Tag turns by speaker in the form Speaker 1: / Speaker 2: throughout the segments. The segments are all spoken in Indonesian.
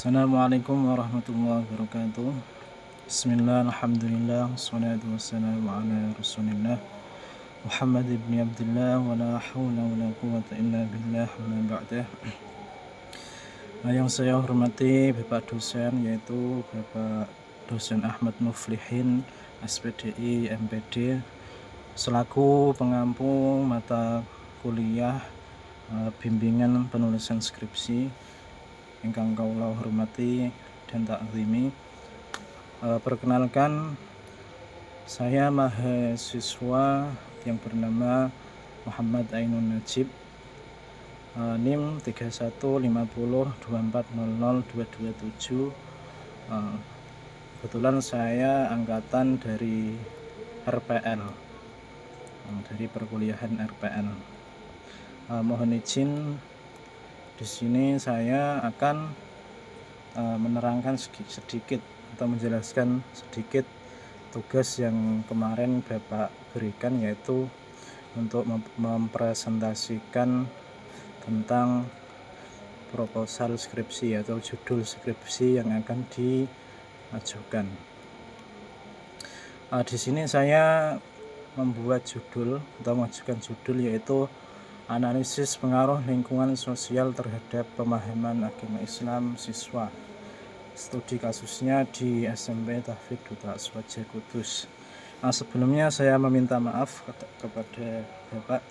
Speaker 1: Assalamualaikum warahmatullahi wabarakatuh. Bismillah, alhamdulillah, wassalatu wassalamu ala rasulillah Muhammad ibn Abdullah wa la hawla wa la quwwata illa billah wa ba'dah. Yang saya hormati Bapak dosen, yaitu Bapak dosen Ahmad Muflihin, SPDI MPD, selaku pengampu mata kuliah bimbingan penulisan skripsi ingkang kaula hormati dan takzimi. Perkenalkan, saya mahasiswa yang bernama Muhammad Ainun Najib, NIM 315024002227. Kebetulan saya angkatan dari RPL, dari perkuliahan RPL. Mohon izin, di sini saya akan menerangkan sedikit atau menjelaskan sedikit tugas yang kemarin Bapak berikan, yaitu untuk mempresentasikan tentang proposal skripsi atau judul skripsi yang akan diajukan. Di sini saya membuat judul atau mengajukan judul, yaitu analisis pengaruh lingkungan sosial terhadap pemahaman agama Islam siswa. Studi kasusnya di SMP Tahfidz Duta Aswaja Kudus. Sebelumnya saya meminta maaf kepada Bapak.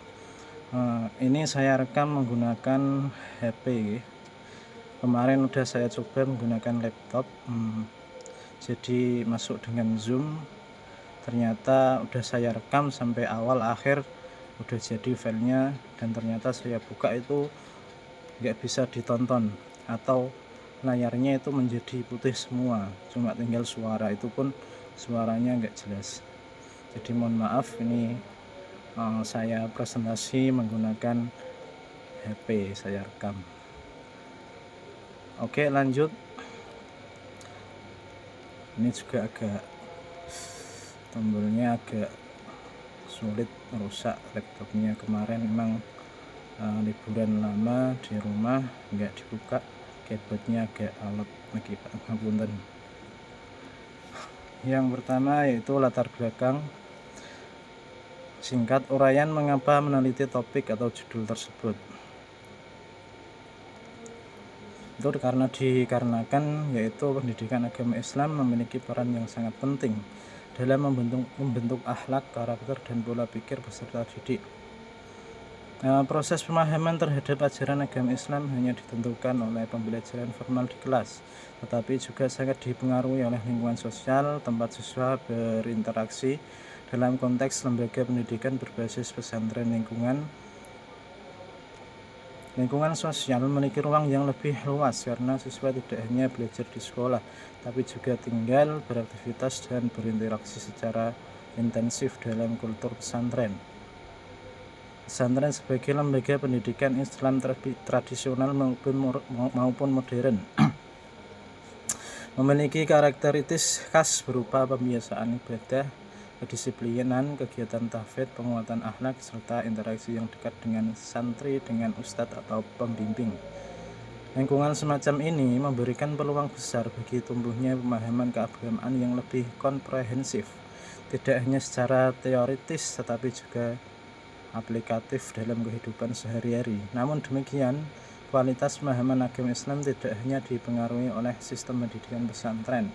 Speaker 1: Ini saya rekam menggunakan HP. Kemarin udah saya coba menggunakan laptop, jadi masuk dengan Zoom. Ternyata udah saya rekam sampai awal akhir, udah jadi filenya, dan ternyata saya buka itu nggak bisa ditonton atau layarnya itu menjadi putih semua, cuma tinggal suara, itu pun suaranya nggak jelas. Jadi mohon maaf, ini saya presentasi menggunakan HP, saya rekam. Oke, lanjut. Ini juga agak tombolnya agak sulit, rusak laptopnya. Kemarin memang liburan lama di rumah, nggak dibuka, keyboardnya agak alot lagi, Pak, ngapunten. Yang pertama yaitu latar belakang singkat, uraian mengapa meneliti topik atau judul tersebut. Itu dikarenakan yaitu pendidikan agama Islam memiliki peran yang sangat penting dalam membentuk akhlak, karakter, dan pola pikir peserta didik. Proses pemahaman terhadap ajaran agama Islam hanya ditentukan oleh pembelajaran formal di kelas, tetapi juga sangat dipengaruhi oleh lingkungan sosial tempat siswa berinteraksi dalam konteks lembaga pendidikan berbasis pesantren. Lingkungan sosial memiliki ruang yang lebih luas karena siswa tidak hanya belajar di sekolah, tapi juga tinggal, beraktivitas, dan berinteraksi secara intensif dalam kultur pesantren. Pesantren sebagai lembaga pendidikan Islam tradisional maupun modern memiliki karakteristik khas berupa pembiasaan ibadah, kedisiplinan, kegiatan tahfidz, penguatan akhlak, serta interaksi yang dekat dengan santri, dengan ustadz atau pembimbing. Lingkungan semacam ini memberikan peluang besar bagi tumbuhnya pemahaman keagamaan yang lebih komprehensif, tidak hanya secara teoritis tetapi juga aplikatif dalam kehidupan sehari-hari. Namun demikian, kualitas pemahaman agama Islam tidak hanya dipengaruhi oleh sistem pendidikan pesantren,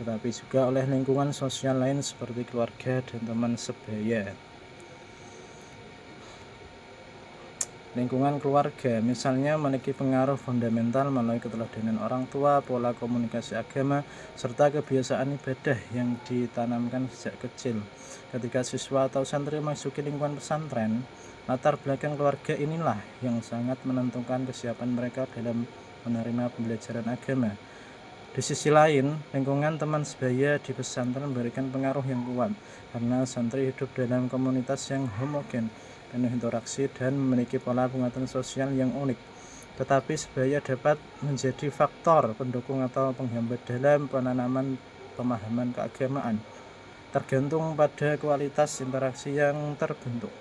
Speaker 1: tetapi juga oleh lingkungan sosial lain seperti keluarga dan teman sebaya. Lingkungan keluarga misalnya memiliki pengaruh fundamental melalui keteladanan orang tua, pola komunikasi agama, serta kebiasaan ibadah yang ditanamkan sejak kecil. Ketika siswa atau santri memasuki lingkungan pesantren, latar belakang keluarga inilah yang sangat menentukan kesiapan mereka dalam menerima pembelajaran agama. Di sisi lain, lingkungan teman sebaya di pesantren memberikan pengaruh yang kuat karena santri hidup dalam komunitas yang homogen, penuh interaksi, dan memiliki pola penguatan sosial yang unik. Tetapi sebaya dapat menjadi faktor pendukung atau penghambat dalam penanaman pemahaman keagamaan, tergantung pada kualitas interaksi yang terbentuk.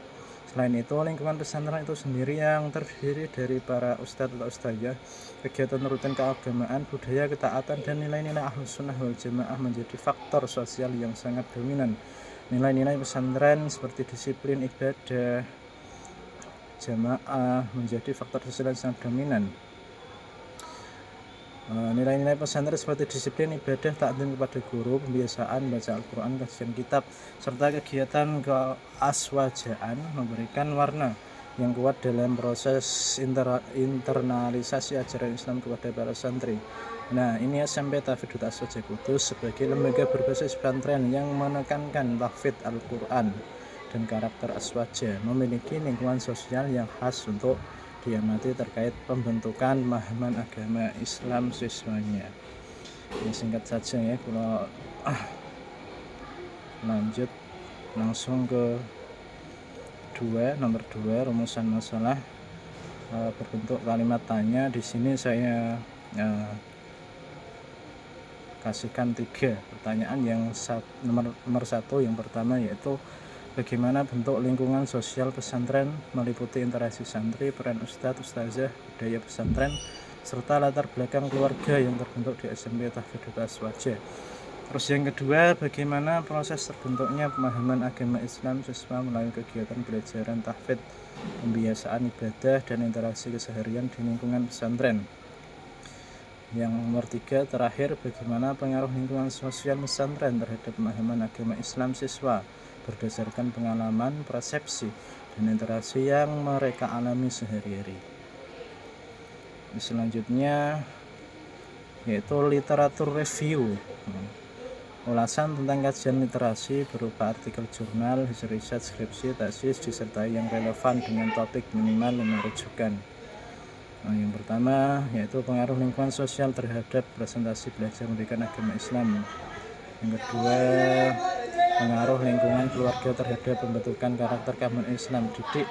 Speaker 1: Selain itu, lingkungan pesantren itu sendiri yang terdiri dari para ustadz atau ustazah, kegiatan rutin keagamaan, budaya, ketaatan, dan nilai-nilai Ahlus Sunnah wal Jamaah menjadi faktor sosial yang sangat dominan. Nilai-nilai pesantren seperti disiplin, ibadah, jamaah menjadi faktor sosial yang sangat dominan. Nilai-nilai pesantren seperti disiplin, ibadah, takzim kepada guru, pembiasaan baca Al-Quran, kajian kitab, serta kegiatan keaswajaan memberikan warna yang kuat dalam proses internalisasi ajaran Islam kepada para santri. Nah, ini SMP Tahfidzul Aswaja Kudus sebagai lembaga berbasis pesantren yang menekankan tahfidz Al-Quran dan karakter aswaja, memiliki lingkungan sosial yang khas untuk diamati terkait pembentukan pemahaman agama Islam siswanya. Ini singkat saja ya, kalau lanjut langsung ke nomor 2 rumusan masalah berbentuk kalimat tanya. Di sini saya kasihkan 3 pertanyaan. Yang nomor 1 yang pertama yaitu bagaimana bentuk lingkungan sosial pesantren, meliputi interaksi santri, peran ustadz, ustazah, budaya pesantren, serta latar belakang keluarga yang terbentuk di SMP Tahfidzul Aswaja. Terus yang kedua, bagaimana proses terbentuknya pemahaman agama Islam siswa melalui kegiatan pelajaran tahfidz, pembiasaan ibadah, dan interaksi keseharian di lingkungan pesantren. Yang nomor 3 terakhir, bagaimana pengaruh lingkungan sosial pesantren terhadap pemahaman agama Islam siswa berdasarkan pengalaman, persepsi, dan interaksi yang mereka alami sehari-hari. Selanjutnya yaitu literatur review, ulasan tentang kajian literasi berupa artikel jurnal, hasil riset, skripsi, tesis, disertai yang relevan dengan topik minimal 5 rujukan. Yang pertama yaitu pengaruh lingkungan sosial terhadap presentasi belajar pendidikan agama Islam. Yang kedua, pengaruh lingkungan keluarga terhadap pembentukan karakter keagamaan Islam didik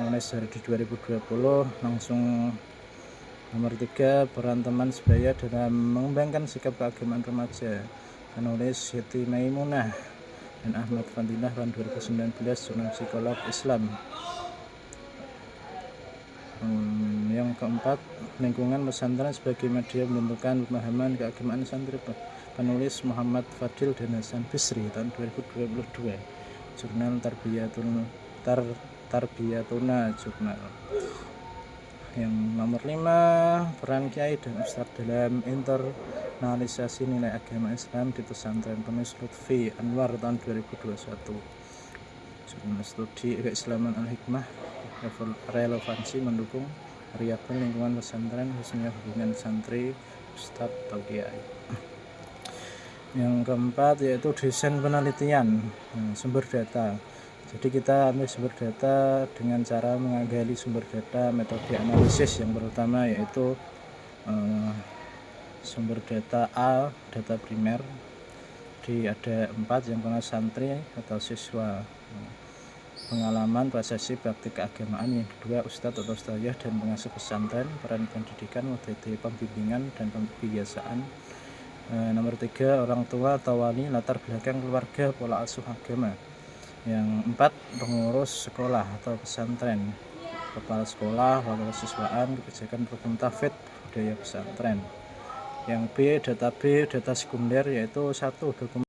Speaker 1: mulai dari 2020. Langsung nomor 3, peran teman sebaya dalam mengembangkan sikap keagamaan remaja, penulis Siti Maimunah dan Ahmad Fadilah tahun 2019, jurnal psikolog Islam. Yang keempat, lingkungan pesantren sebagai media pembentukan pemahaman keagamaan santri, penulis Muhammad Fadil dan Hasan Bisri tahun 2022, jurnal Tarbiyatuna jurnal. Yang nomor 5, peran kiai dan ustadz dalam internalisasi nilai agama Islam di pesantren, penulis Lutfi Anwar tahun 2021, jurnal studi keislaman Al-Hikmah, relevansi mendukung variabel lingkungan pesantren khususnya hubungan santri, ustadz atau kiai. Yang keempat yaitu desain penelitian, sumber data. Jadi kita ambil sumber data dengan cara menggali sumber data, metode analisis yang pertama yaitu sumber data A, data primer, ada 4 yang pertama santri atau siswa, pengalaman prosesi praktik keagamaan. Yang kedua, ustadz atau ustazah dan pengasuh pesantren, peran pendidikan, metode pembimbingan dan pembiasaan. Nomor 3, orang tua atau wali, latar belakang keluarga, pola asuh agama. Yang 4, pengurus sekolah atau pesantren, kepala sekolah, wakil siswaan, kebijakan program tahfidz, budaya pesantren. Yang B, data sekunder yaitu 1, dokumen